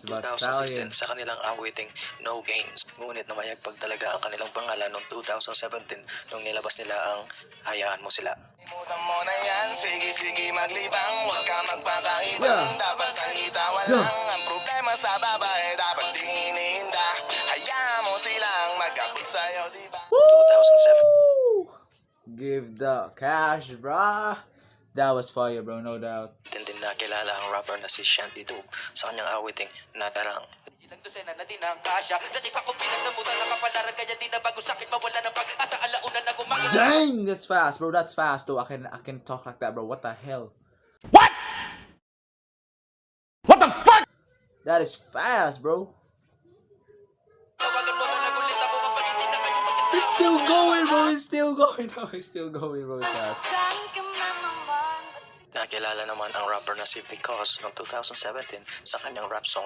noong 2016 sa kanilang awiting No Games. Ngunit namayagpag talaga ang kanilang pangalan noong 2017 nung nilabas nila ang Hayaan Mo Sila. Imutan mo na yan, sige maglibang, huwag ka magpakaibang, dapat kahitawan lang, ang problema sa babae, dapat di iniinda, hayaan mo silang magkabot sa'yo, diba? 2007 Give the cash, brah. That was fire, bro, no doubt. din nakilala ang rapper na si Shanty Dube sa kanyang awiting Nadarang. Ilang dosena na din ang kasya. Dati pa ko pinagdamutan ng kapalaran, kaya di na bago sakit mawala ng pag-asa, alauna na gumagal. Dang, that's fast, bro. That's fast, though. I can talk like that, bro. What the hell? What? What the fuck? That is fast, bro. Tawagan mo na nagulit ako kapag hindi na kayo magkasama. It's still going, bro. It's still going. No, it's still going, bro. It's fast. Nakilala naman ang rapper na si Because noong 2017 sa kanyang rap song